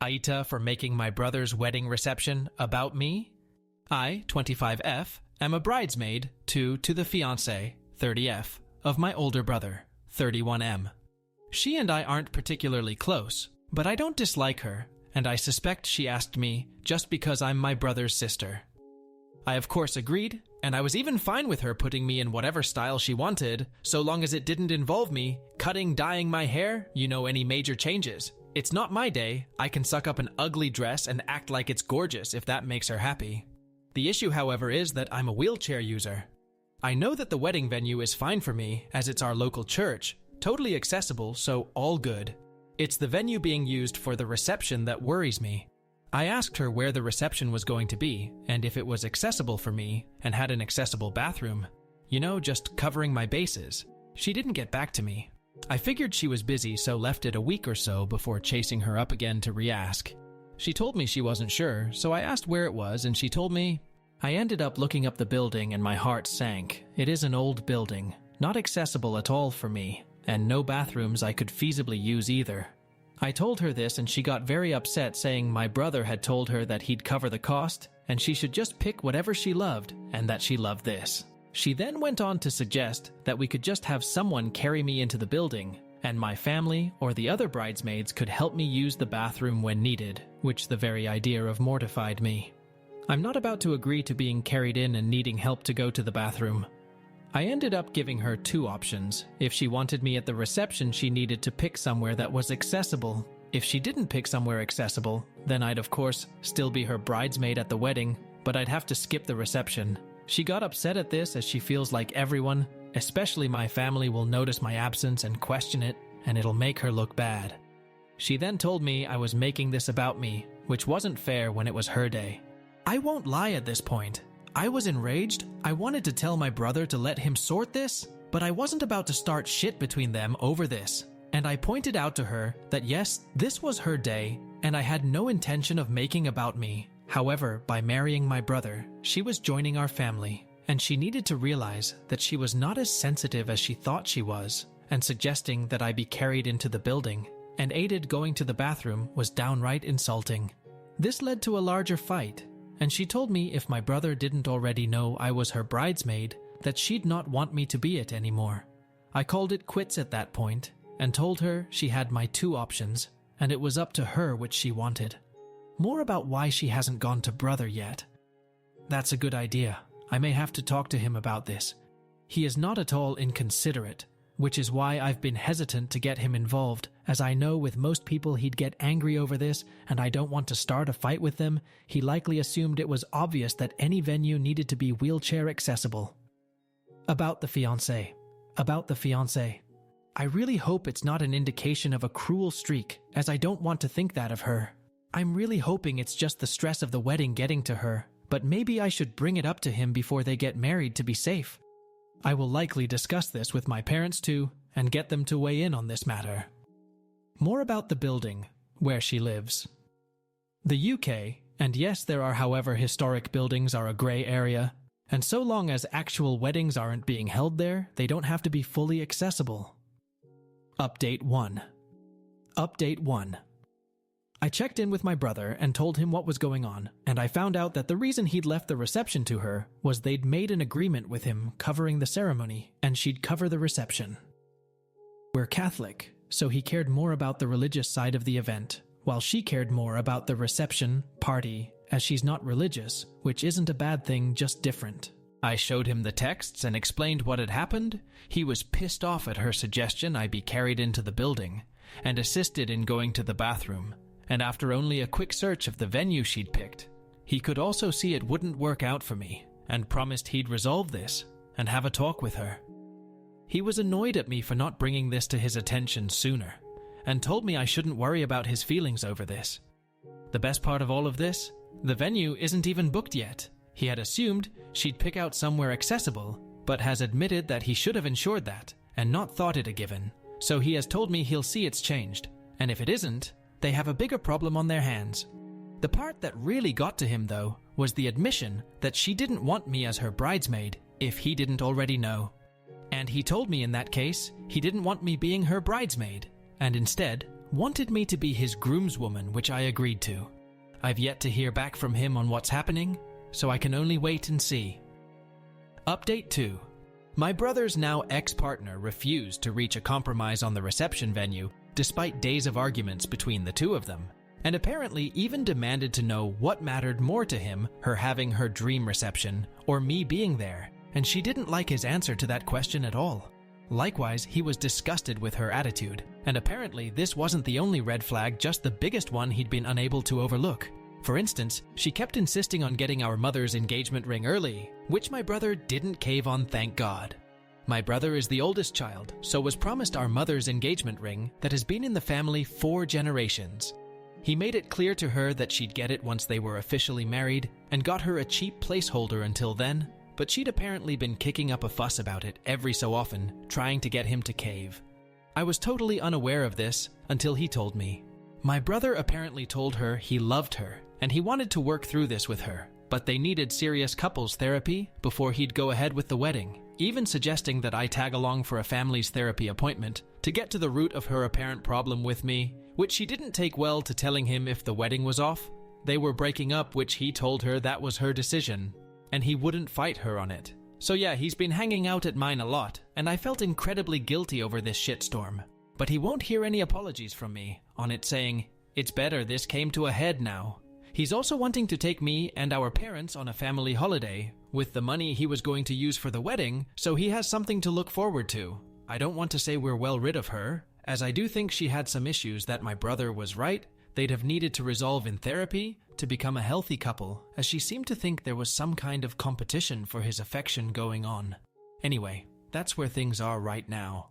AITA for making my brother's wedding reception about me? I, 25F, am a bridesmaid to the fiancé, 30F, of my older brother, 31M. She and I aren't particularly close, but I don't dislike her, and I suspect she asked me just because I'm my brother's sister. I of course agreed, and I was even fine with her putting me in whatever style she wanted, so long as it didn't involve me cutting, dyeing my hair, any major changes. It's not my day. I can suck up an ugly dress and act like it's gorgeous if that makes her happy. The issue, however, is that I'm a wheelchair user. I know that the wedding venue is fine for me, as it's our local church, totally accessible, so all good. It's the venue being used for the reception that worries me. I asked her where the reception was going to be, and if it was accessible for me, and had an accessible bathroom. Just covering my bases. She didn't get back to me. I figured she was busy, so left it a week or so before chasing her up again to re-ask. She told me she wasn't sure, so I asked where it was, and she told me. I ended up looking up the building and my heart sank. It is an old building, not accessible at all for me, and no bathrooms I could feasibly use either. I told her this and she got very upset, saying my brother had told her that he'd cover the cost and she should just pick whatever she loved and that she loved this. She then went on to suggest that we could just have someone carry me into the building and my family or the other bridesmaids could help me use the bathroom when needed, which the very idea of mortified me. I'm not about to agree to being carried in and needing help to go to the bathroom. I ended up giving her two options. If she wanted me at the reception, she needed to pick somewhere that was accessible. If she didn't pick somewhere accessible, then I'd of course still be her bridesmaid at the wedding, but I'd have to skip the reception. She got upset at this as she feels like everyone, especially my family, will notice my absence and question it, and it'll make her look bad. She then told me I was making this about me, which wasn't fair when it was her day. I won't lie at this point. I was enraged. I wanted to tell my brother to let him sort this, but I wasn't about to start shit between them over this. And I pointed out to her that yes, this was her day, and I had no intention of making about me. However, by marrying my brother, she was joining our family, and she needed to realize that she was not as sensitive as she thought she was, and suggesting that I be carried into the building and aided going to the bathroom was downright insulting. This led to a larger fight, and she told me if my brother didn't already know I was her bridesmaid, that she'd not want me to be it anymore. I called it quits at that point, and told her she had my two options, and it was up to her which she wanted. More about why she hasn't gone to brother yet. That's a good idea. I may have to talk to him about this. He is not at all inconsiderate, which is why I've been hesitant to get him involved, as I know with most people he'd get angry over this, and I don't want to start a fight with them. He likely assumed it was obvious that any venue needed to be wheelchair accessible. About the fiancé. I really hope it's not an indication of a cruel streak, as I don't want to think that of her. I'm really hoping it's just the stress of the wedding getting to her, but maybe I should bring it up to him before they get married to be safe. I will likely discuss this with my parents too, and get them to weigh in on this matter. More about the building, where she lives. The UK, and yes, there are, however, historic buildings are a grey area, and so long as actual weddings aren't being held there, they don't have to be fully accessible. Update 1. I checked in with my brother and told him what was going on, and I found out that the reason he'd left the reception to her was they'd made an agreement with him covering the ceremony, and she'd cover the reception. We're Catholic, so he cared more about the religious side of the event, while she cared more about the reception, party, as she's not religious, which isn't a bad thing, just different. I showed him the texts and explained what had happened. He was pissed off at her suggestion I be carried into the building, and assisted in going to the bathroom. And after only a quick search of the venue she'd picked, he could also see it wouldn't work out for me, and promised he'd resolve this and have a talk with her. He was annoyed at me for not bringing this to his attention sooner, and told me I shouldn't worry about his feelings over this. The best part of all of this? The venue isn't even booked yet. He had assumed she'd pick out somewhere accessible, but has admitted that he should have ensured that, and not thought it a given. So he has told me he'll see it's changed, and if it isn't, they have a bigger problem on their hands. The part that really got to him, though, was the admission that she didn't want me as her bridesmaid if he didn't already know. And he told me in that case, he didn't want me being her bridesmaid, and instead wanted me to be his groomswoman, which I agreed to. I've yet to hear back from him on what's happening, so I can only wait and see. Update 2. My brother's now ex-partner refused to reach a compromise on the reception venue despite days of arguments between the two of them, and apparently even demanded to know what mattered more to him, her having her dream reception or me being there, and she didn't like his answer to that question at all. Likewise, he was disgusted with her attitude, and apparently this wasn't the only red flag, just the biggest one he'd been unable to overlook. For instance, she kept insisting on getting our mother's engagement ring early, which my brother didn't cave on, thank God. My brother is the oldest child, so was promised our mother's engagement ring that has been in the family 4 generations. He made it clear to her that she'd get it once they were officially married, and got her a cheap placeholder until then, but she'd apparently been kicking up a fuss about it every so often, trying to get him to cave. I was totally unaware of this until he told me. My brother apparently told her he loved her, and he wanted to work through this with her, but they needed serious couples therapy before he'd go ahead with the wedding, even suggesting that I tag along for a family's therapy appointment to get to the root of her apparent problem with me, which she didn't take well to telling him if the wedding was off. They were breaking up, which he told her that was her decision, and he wouldn't fight her on it. So yeah, he's been hanging out at mine a lot, and I felt incredibly guilty over this shitstorm. But he won't hear any apologies from me on it, saying, "It's better this came to a head now." He's also wanting to take me and our parents on a family holiday with the money he was going to use for the wedding, so he has something to look forward to. I don't want to say we're well rid of her, as I do think she had some issues that my brother was right they'd have needed to resolve in therapy to become a healthy couple, as she seemed to think there was some kind of competition for his affection going on. Anyway, that's where things are right now.